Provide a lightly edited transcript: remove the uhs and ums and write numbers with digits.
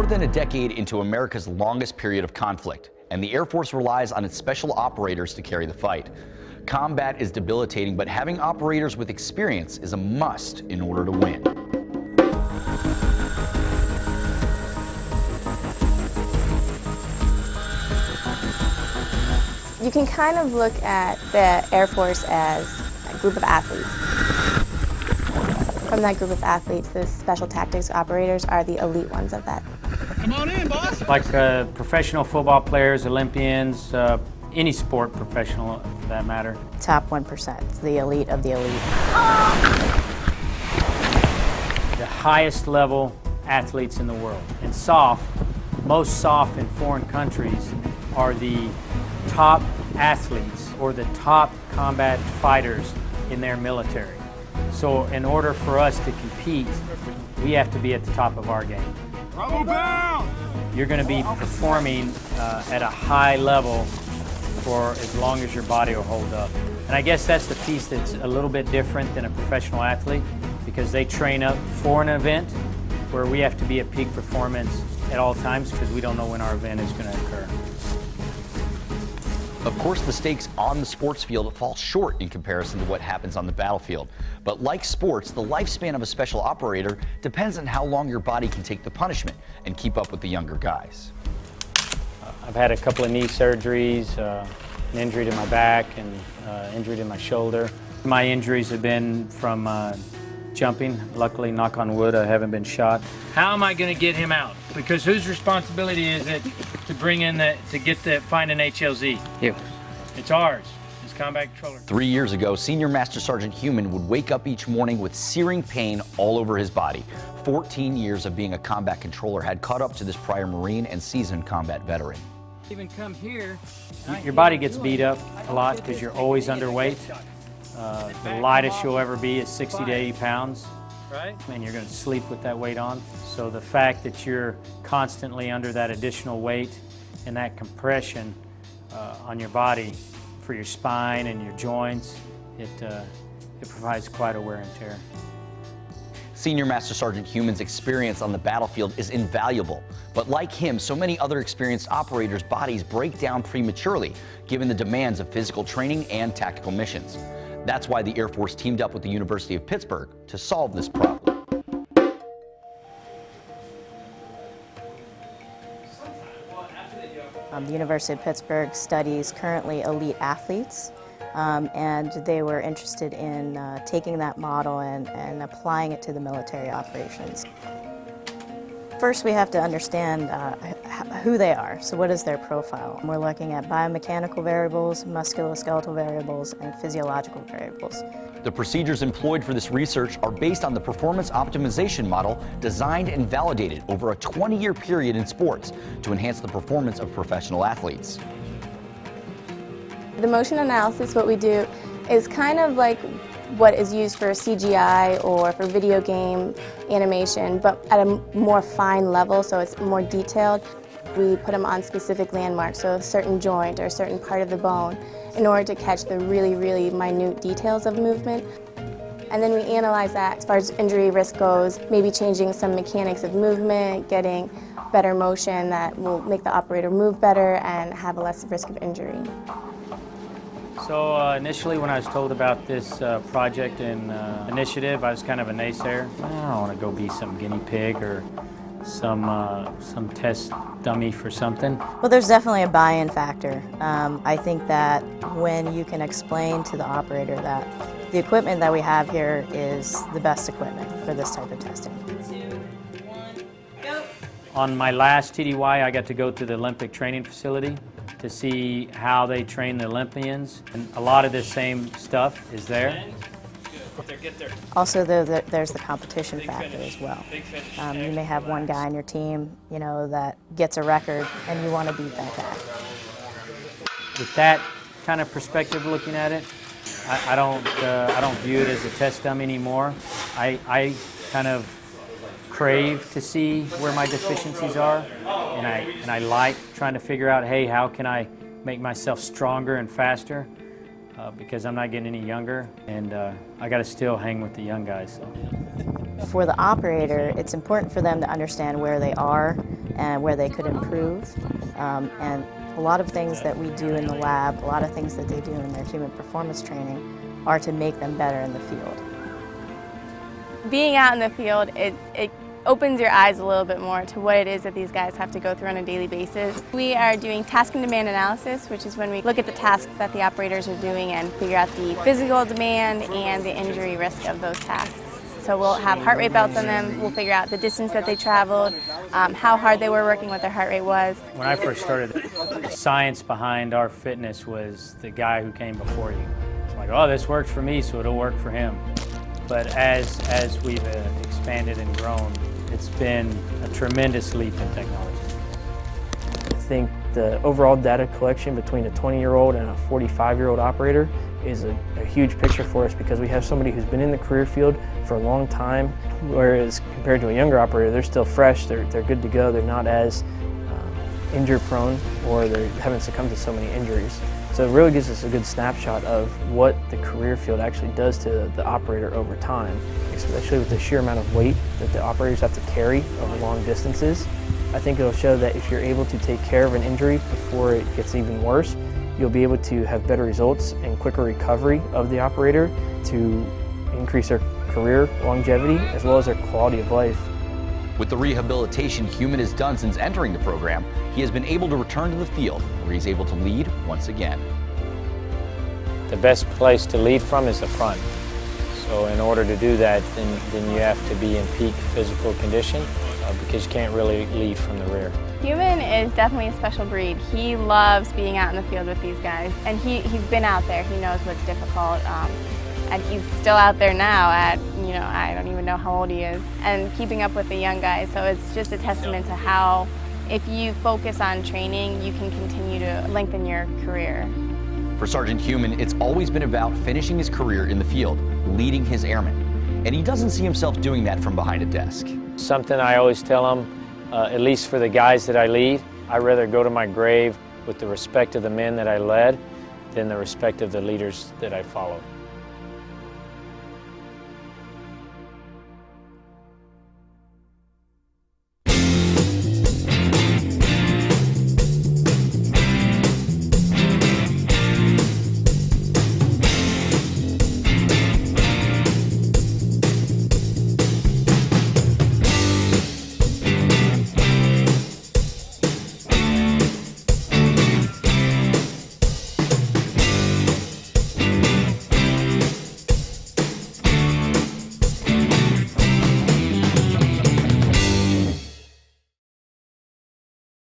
than a decade into America's longest period of conflict, and the Air Force relies on its special operators to carry the fight. Combat is debilitating, but having operators with experience is a must in order to win. You can kind of look at the Air Force as a group of athletes. From that group of athletes, the special tactics operators are the elite ones of that. Come on in, boss! Like professional football players, Olympians, any sport professional for that matter. Top 1%, the elite of the elite. The highest level athletes in the world. And most SOF in foreign countries are the top athletes or the top combat fighters in their military. So in order for us to compete, we have to be at the top of our game. Bravo bound! You're going to be performing at a high level for as long as your body will hold up. And I guess that's the piece that's a little bit different than a professional athlete, because they train up for an event where we have to be at peak performance at all times because we don't know when our event is going to occur. Of course, the stakes on the sports field fall short in comparison to what happens on the battlefield. But like sports, the lifespan of a special operator depends on how long your body can take the punishment and keep up with the younger guys. I've had a couple of knee surgeries, an injury to my back, and injury to my shoulder. My injuries have been from jumping. Luckily, knock on wood, I haven't been shot. How am I going to get him out? Because whose responsibility is it to bring in find an HLZ? You. It's ours. It's Combat Controller. 3 years ago, Senior Master Sergeant Heumann would wake up each morning with searing pain all over his body. 14 years of being a combat controller had caught up to this prior Marine and seasoned combat veteran. Even come here. Your body gets beat up a lot because you're always underweight. The lightest you'll ever be is 60 to 80 pounds. Right. And you're going to sleep with that weight on. So the fact that you're constantly under that additional weight and that compression on your body for your spine and your joints, it provides quite a wear and tear. Senior Master Sergeant Heumann's experience on the battlefield is invaluable, but like him, so many other experienced operators' bodies break down prematurely, given the demands of physical training and tactical missions. That's why the Air Force teamed up with the University of Pittsburgh to solve this problem. The University of Pittsburgh studies currently elite athletes, and they were interested in taking that model and applying it to the military operations. First, we have to understand who they are. So what is their profile? We're looking at biomechanical variables, musculoskeletal variables, and physiological variables. The procedures employed for this research are based on the performance optimization model designed and validated over a 20-year period in sports to enhance the performance of professional athletes. The motion analysis, what we do, is kind of like what is used for CGI or for video game animation, but at a more fine level, so it's more detailed. We put them on specific landmarks, so a certain joint or a certain part of the bone, in order to catch the really, really minute details of movement. And then we analyze that as far as injury risk goes, maybe changing some mechanics of movement, getting better motion that will make the operator move better and have a less risk of injury. So initially when I was told about this project and initiative, I was kind of a naysayer. I don't want to go be some guinea pig or some test dummy for something. Well, there's definitely a buy-in factor. I think that when you can explain to the operator that the equipment that we have here is the best equipment for this type of testing. 2, 1, go! On my last TDY, I got to go to the Olympic training facility to see how they train the Olympians, and a lot of this same stuff is there. Also, there's the competition factor as well. You may have one guy on your team, you know, that gets a record, and you want to beat that guy. With that kind of perspective, looking at it, I don't view it as a test dummy anymore. I kind of crave to see where my deficiencies are, and I like trying to figure out, hey, how can I make myself stronger and faster? Because I'm not getting any younger, and I got to still hang with the young guys. So. For the operator, it's important for them to understand where they are and where they could improve. And a lot of things that we do in the lab, a lot of things that they do in their human performance training are to make them better in the field. Being out in the field, it opens your eyes a little bit more to what it is that these guys have to go through on a daily basis. We are doing task and demand analysis, which is when we look at the tasks that the operators are doing and figure out the physical demand and the injury risk of those tasks. So we'll have heart rate belts on them, we'll figure out the distance that they traveled, how hard they were working, what their heart rate was. When I first started, the science behind our fitness was the guy who came before you. It's like, oh, this worked for me, so it'll work for him. But as we've expanded and grown, it's been a tremendous leap in technology. I think the overall data collection between a 20-year-old and a 45-year-old operator is a huge picture for us, because we have somebody who's been in the career field for a long time, whereas compared to a younger operator, they're still fresh, they're good to go, they're not as injury prone, or they haven't succumbed to so many injuries. So it really gives us a good snapshot of what the career field actually does to the operator over time, especially with the sheer amount of weight that the operators have to carry over long distances. I think it'll show that if you're able to take care of an injury before it gets even worse, you'll be able to have better results and quicker recovery of the operator to increase their career longevity as well as their quality of life. With the rehabilitation Human has done since entering the program, he has been able to return to the field where he's able to lead once again. The best place to lead from is the front. So in order to do that, then you have to be in peak physical condition because you can't really lead from the rear. Human is definitely a special breed. He loves being out in the field with these guys, and he's been out there. He knows what's difficult, and he's still out there now at, I don't even know how old he is, and keeping up with the young guys. So it's just a testament to how, if you focus on training, you can continue to lengthen your career. For Sergeant Human, it's always been about finishing his career in the field, leading his airmen. And he doesn't see himself doing that from behind a desk. Something I always tell them, at least for the guys that I lead, I'd rather go to my grave with the respect of the men that I led than the respect of the leaders that I followed.